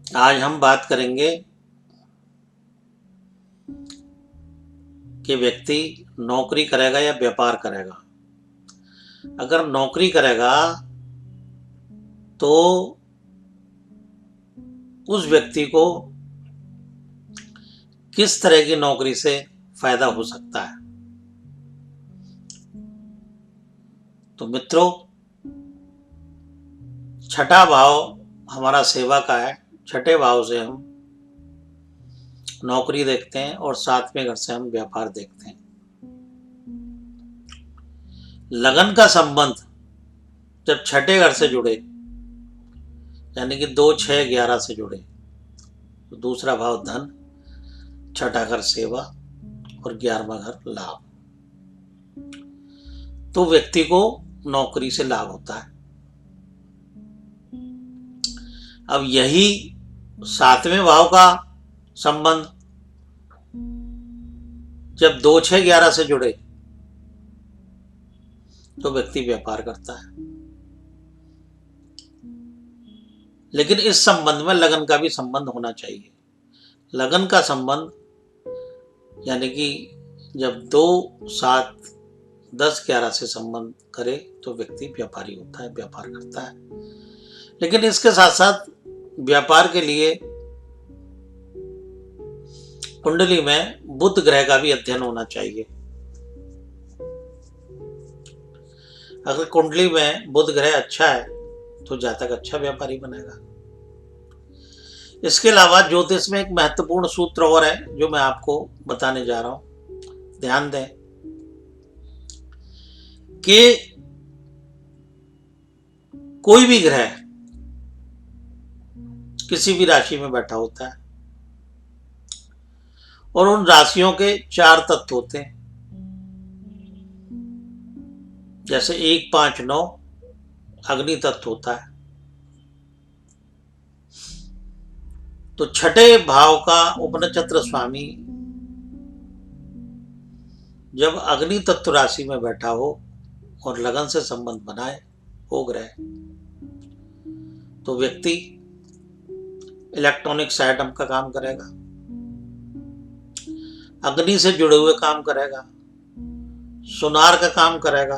आज हम बात करेंगे कि व्यक्ति नौकरी करेगा या व्यापार करेगा। अगर नौकरी करेगा तो उस व्यक्ति को किस तरह की नौकरी से फायदा हो सकता है। तो मित्रों, छठा भाव हमारा सेवा का है। छठे भाव से हम नौकरी देखते हैं और सातवें घर से हम व्यापार देखते हैं। लगन का संबंध जब छठे घर से जुड़े, यानी कि 2, 6, 11 से जुड़े, तो दूसरा भाव धन, छठा घर सेवा और 11वां घर लाभ, तो व्यक्ति को नौकरी से लाभ होता है। अब यही सातवें भाव का संबंध जब 2, 6, 11 से जुड़े तो व्यक्ति व्यापार करता है। लेकिन इस संबंध में लगन का भी संबंध होना चाहिए। लगन का संबंध यानी कि जब 2, 7, 10, 11 से संबंध करे तो व्यक्ति व्यापारी होता है, व्यापार करता है। लेकिन इसके साथ साथ व्यापार के लिए कुंडली में बुध ग्रह का भी अध्ययन होना चाहिए। अगर कुंडली में बुध ग्रह अच्छा है तो जातक अच्छा व्यापारी बनेगा। इसके अलावा ज्योतिष में एक महत्वपूर्ण सूत्र और है जो मैं आपको बताने जा रहा हूं। ध्यान दें कि कोई भी ग्रह किसी भी राशि में बैठा होता है और उन राशियों के 4 तत्व होते हैं, जैसे 1, 5, 9 अग्नि तत्व होता है। तो छठे भाव का उपनक्षत्र स्वामी जब अग्नि तत्व राशि में बैठा हो और लगन से संबंध बनाए हो ग्रह, तो व्यक्ति इलेक्ट्रॉनिक्स आइटम का काम करेगा, अग्नि से जुड़े हुए काम करेगा, सुनार का काम करेगा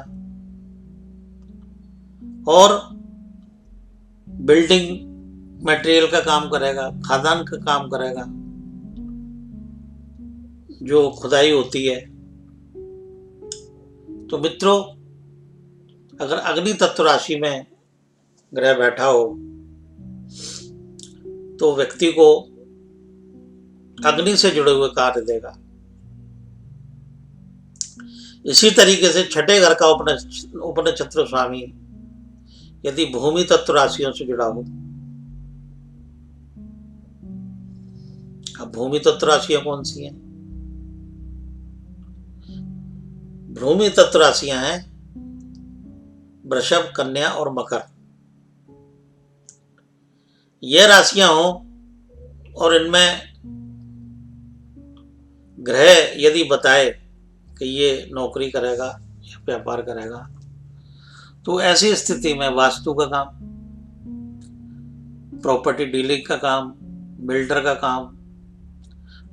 और बिल्डिंग मटेरियल का काम करेगा, खादान का काम करेगा, जो खुदाई होती है। तो मित्रों, अगर अग्नि तत्व राशि में ग्रह बैठा हो तो व्यक्ति को अग्नि से जुड़े हुए कार्य देगा। इसी तरीके से छठे घर का उपनक्षत्र स्वामी यदि भूमि तत्व राशियों से जुड़ा हो, अब भूमि तत्व राशियां कौन सी हैं? भूमि तत्व राशियां हैं वृषभ, कन्या और मकर। यह राशियां हो और इनमें ग्रह यदि बताए कि ये नौकरी करेगा या व्यापार करेगा, तो ऐसी स्थिति में वास्तु का काम, प्रॉपर्टी डीलिंग का काम, बिल्डर का काम,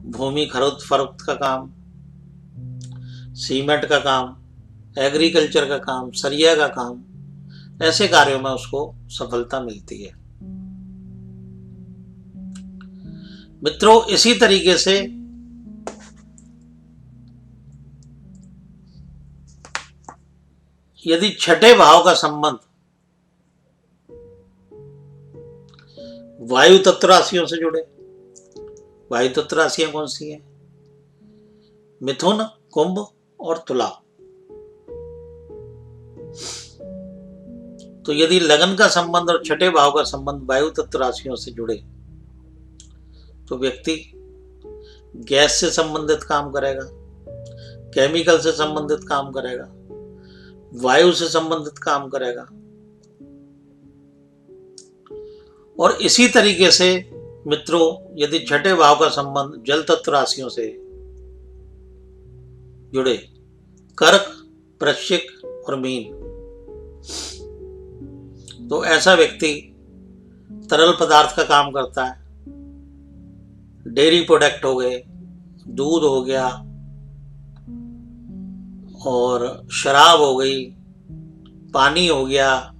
भूमि खरीद फरोख्त का काम, सीमेंट का काम, एग्रीकल्चर का काम, सरिया का काम, ऐसे कार्यों में उसको सफलता मिलती है। मित्रों, इसी तरीके से यदि छठे भाव का संबंध वायु तत्व राशियों से जुड़े, वायु तत्व राशियां कौन सी हैं? मिथुन, कुंभ और तुला। तो यदि लगन का संबंध और छठे भाव का संबंध वायु तत्व राशियों से जुड़े तो व्यक्ति गैस से संबंधित काम करेगा, केमिकल से संबंधित काम करेगा, वायु से संबंधित काम करेगा। और इसी तरीके से मित्रों, यदि छठे भाव का संबंध जल तत्व राशियों से जुड़े, कर्क, वृश्चिक और मीन, तो ऐसा व्यक्ति तरल पदार्थ का काम करता है, डेयरी प्रोडक्ट हो गए, दूध हो गया, और शराब हो गई, पानी हो गया,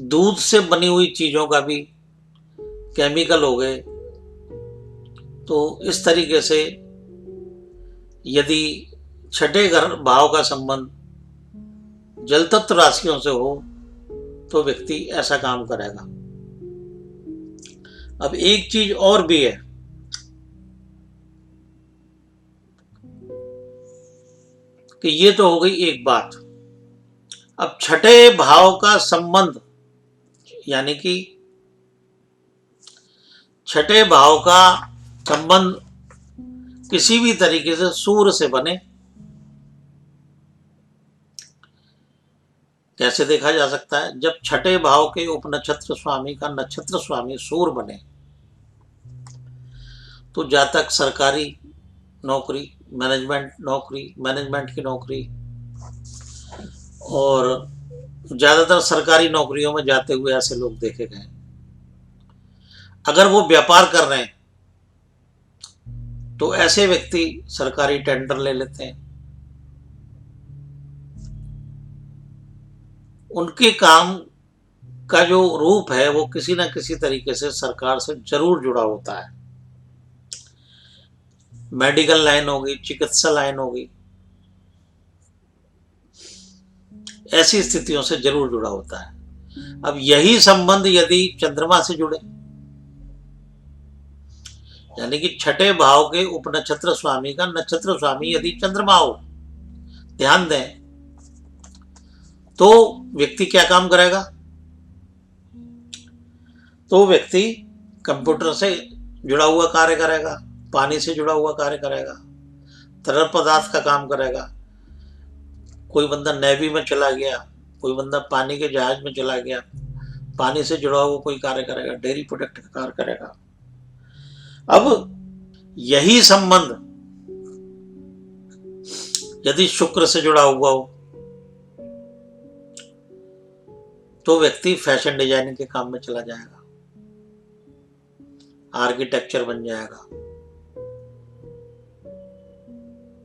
दूध से बनी हुई चीजों का भी केमिकल हो गए। तो इस तरीके से यदि छठे घर भाव का संबंध जल तत्व राशियों से हो तो व्यक्ति ऐसा काम करेगा। अब एक चीज और भी है कि ये तो हो गई एक बात। अब छठे भाव का संबंध यानी कि छठे भाव का संबंध किसी भी तरीके से सूर्य से बने, कैसे देखा जा सकता है? जब छठे भाव के उपनक्षत्र स्वामी का नक्षत्र स्वामी सूर्य बने तो जातक सरकारी नौकरी, मैनेजमेंट की नौकरी और ज्यादातर सरकारी नौकरियों में जाते हुए ऐसे लोग देखे गए। अगर वो व्यापार कर रहे हैं तो ऐसे व्यक्ति सरकारी टेंडर ले लेते हैं। उनके काम का जो रूप है वो किसी ना किसी तरीके से सरकार से जरूर जुड़ा होता है। मेडिकल लाइन होगी, चिकित्सा लाइन होगी, ऐसी स्थितियों से जरूर जुड़ा होता है। अब यही संबंध यदि चंद्रमा से जुड़े, यानी कि छठे भाव के उपनक्षत्र स्वामी का नक्षत्र स्वामी यदि चंद्रमा हो, ध्यान दें, तो व्यक्ति क्या काम करेगा? तो व्यक्ति कंप्यूटर से जुड़ा हुआ कार्य करेगा, पानी से जुड़ा हुआ कार्य करेगा, तरल पदार्थ का काम करेगा। कोई बंदा नेवी में चला गया, कोई बंदा पानी के जहाज में चला गया, पानी से जुड़ा हुआ कोई कार्य करेगा, डेयरी प्रोडक्ट का कार्य करेगा। अब यही संबंध यदि शुक्र से जुड़ा हुआ हो तो व्यक्ति फैशन डिजाइनिंग के काम में चला जाएगा, आर्किटेक्चर बन जाएगा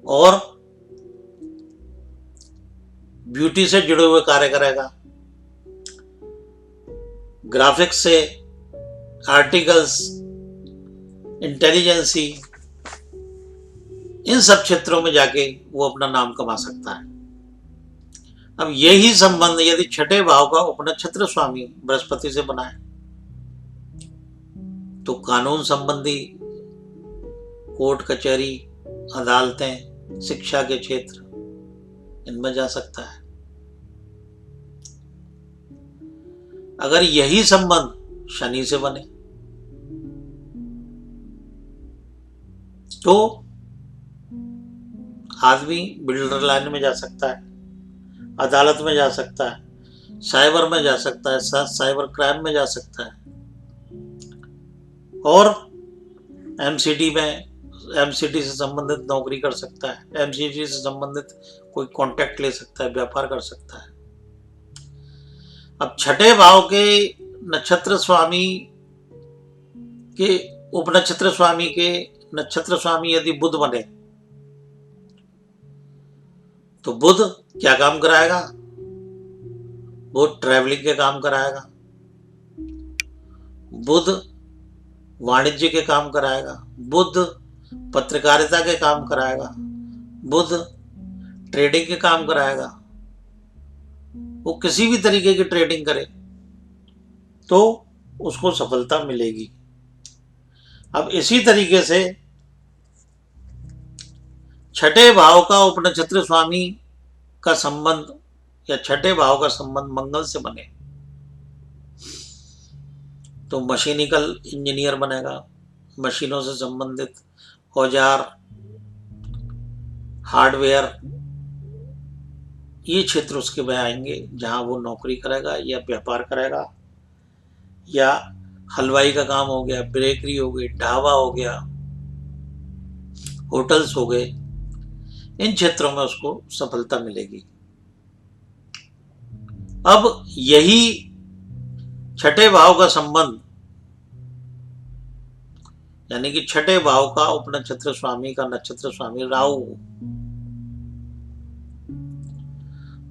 और ब्यूटी से जुड़े हुए कार्य करेगा, ग्राफिक्स से, आर्टिकल्स, इंटेलिजेंसी, इन सब क्षेत्रों में जाके वो अपना नाम कमा सकता है। अब यही संबंध यदि छठे भाव का उपनक्षत्र स्वामी बृहस्पति से बना है तो कानून संबंधी, कोर्ट कचहरी, अदालतें, शिक्षा के क्षेत्र, इनमें जा सकता है। अगर यही संबंध शनि से बने तो आदमी बिल्डर लाइन में जा सकता है, अदालत में जा सकता है, साइबर में जा सकता है, साइबर क्राइम में जा सकता है और एमसीडी से संबंधित नौकरी कर सकता है, एमसीडी से संबंधित कोई कॉन्ट्रैक्ट ले सकता है, व्यापार कर सकता है। अब छठे भाव के नक्षत्र स्वामी के उपनक्षत्र स्वामी के नक्षत्र स्वामी यदि बुध बने तो बुध क्या काम कराएगा? बुध ट्रैवलिंग के काम कराएगा, बुध वाणिज्य के काम कराएगा, बुध पत्रकारिता के काम कराएगा, बुध ट्रेडिंग के काम कराएगा। वो किसी भी तरीके की ट्रेडिंग करे तो उसको सफलता मिलेगी। अब इसी तरीके से छठे भाव का उपनक्षत्र स्वामी का संबंध या छठे भाव का संबंध मंगल से बने तो मशीनिकल इंजीनियर बनेगा, मशीनों से संबंधित औजार, हार्डवेयर, ये क्षेत्र उसके में आएंगे जहां वो नौकरी करेगा या व्यापार करेगा, या हलवाई का काम हो गया, बेकरी हो गई, ढाबा हो गया, होटल्स हो गए, इन क्षेत्रों में उसको सफलता मिलेगी। अब यही छठे भाव का संबंध यानी कि छठे भाव का उपनक्षत्र स्वामी का नक्षत्र स्वामी राहु,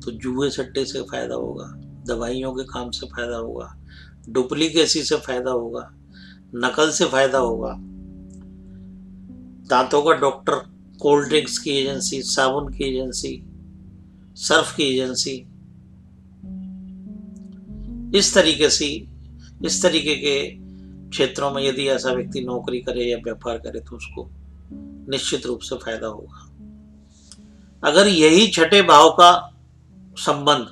तो जुए सट्टे से फायदा होगा, दवाइयों के काम से फायदा होगा, डुप्लीकेसी से फायदा होगा, नकल से फायदा होगा, दांतों का डॉक्टर, कोल्ड ड्रिंक्स की एजेंसी, साबुन की एजेंसी, सर्फ की एजेंसी, इस तरीके के क्षेत्रों में यदि ऐसा व्यक्ति नौकरी करे या व्यापार करे तो उसको निश्चित रूप से फायदा होगा। अगर यही छठे भाव का संबंध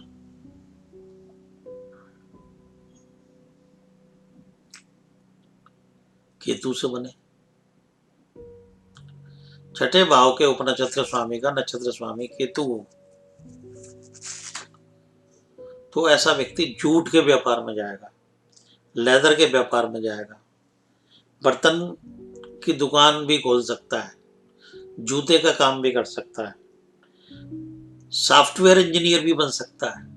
केतु से बने, छठे भाव के उपनक्षत्र स्वामी का नक्षत्र स्वामी केतु हो, तो ऐसा व्यक्ति जूट के व्यापार में जाएगा, लेदर के व्यापार में जाएगा, बर्तन की दुकान भी खोल सकता है, जूते का काम भी कर सकता है, सॉफ्टवेयर इंजीनियर भी बन सकता है।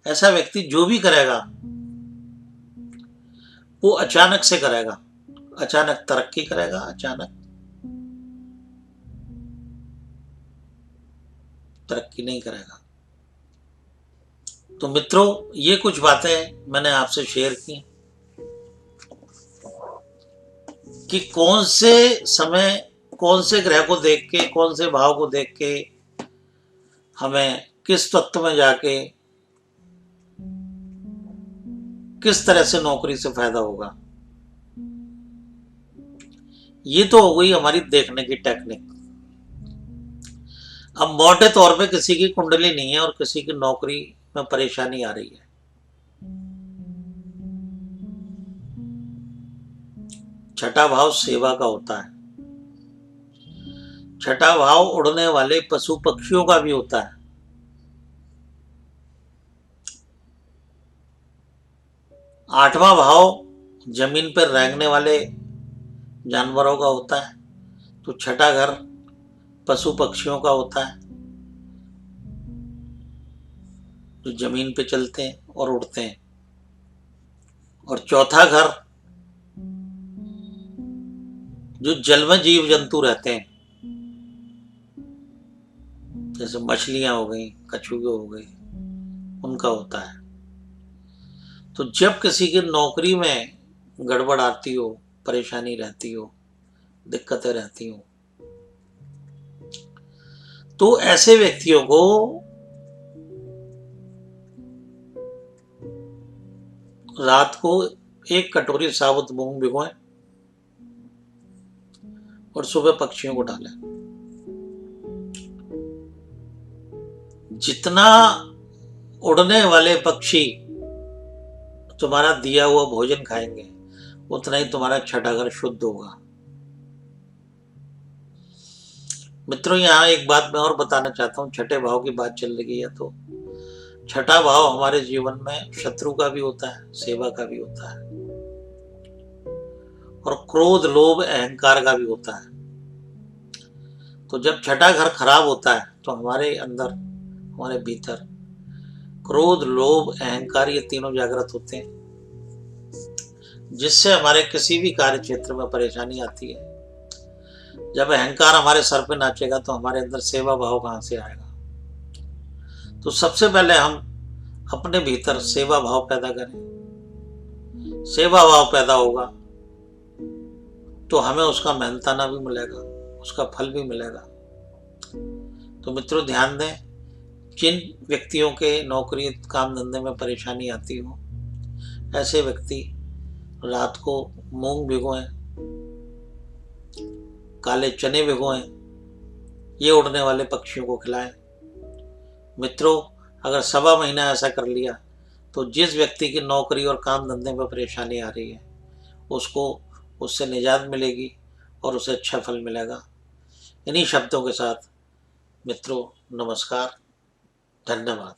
ऐसा व्यक्ति जो भी करेगा वो अचानक से करेगा, अचानक तरक्की करेगा, अचानक तरक्की नहीं करेगा। तो मित्रों, ये कुछ बातें मैंने आपसे शेयर की कि कौन से समय, कौन से ग्रह को देख के, कौन से भाव को देख के हमें किस तत्व में जाके किस तरह से नौकरी से फायदा होगा। ये तो हो गई हमारी देखने की टेक्निक। अब मोटे तौर पे किसी की कुंडली नहीं है और किसी की नौकरी में परेशानी आ रही है, छठा भाव सेवा का होता है, छठा भाव उड़ने वाले पशु पक्षियों का भी होता है, आठवां भाव जमीन पर रेंगने वाले जानवरों का होता है, तो छठा घर पशु पक्षियों का होता है जो जमीन पे चलते हैं और उड़ते हैं, और चौथा घर जो जल में जीव जंतु रहते हैं, जैसे मछलियां हो गई, कछुए हो गए, उनका होता है। तो जब किसी की नौकरी में गड़बड़ आती हो, परेशानी रहती हो, दिक्कतें रहती हो, तो ऐसे व्यक्तियों को रात को एक कटोरी साबुत मूंग भिगोएं और सुबह पक्षियों को डालें। जितना उड़ने वाले पक्षी तुम्हारा दिया हुआ भोजन खाएंगे उतना ही तुम्हारा छठा घर शुद्ध होगा। मित्रों, यहाँ एक बात मैं और बताना चाहता हूँ, छठे भाव की बात चल रही है तो छठा भाव हमारे जीवन में शत्रु का भी होता है, सेवा का भी होता है, और क्रोध, लोभ, अहंकार का भी होता है। तो जब छठा घर खराब होता है तो हमारे अंदर, हमारे भीतर क्रोध, लोभ, अहंकार, ये तीनों जागृत होते हैं, जिससे हमारे किसी भी कार्य क्षेत्र में परेशानी आती है। जब अहंकार हमारे सर पे नाचेगा तो हमारे अंदर सेवा भाव कहां से आएगा। तो सबसे पहले हम अपने भीतर सेवा भाव पैदा करें। सेवा भाव पैदा होगा तो हमें उसका मेहनताना भी मिलेगा, उसका फल भी मिलेगा। तो मित्रों, ध्यान दें, जिन व्यक्तियों के नौकरी काम धंधे में परेशानी आती हो, ऐसे व्यक्ति रात को मूंग भिगोएं, काले चने भिगोएं, ये उड़ने वाले पक्षियों को खिलाएं। मित्रों, अगर सवा महीना ऐसा कर लिया तो जिस व्यक्ति की नौकरी और काम धंधे में परेशानी आ रही है उसको उससे निजात मिलेगी और उसे अच्छा फल मिलेगा। इन्हीं शब्दों के साथ मित्रों, नमस्कार, धन्यवाद।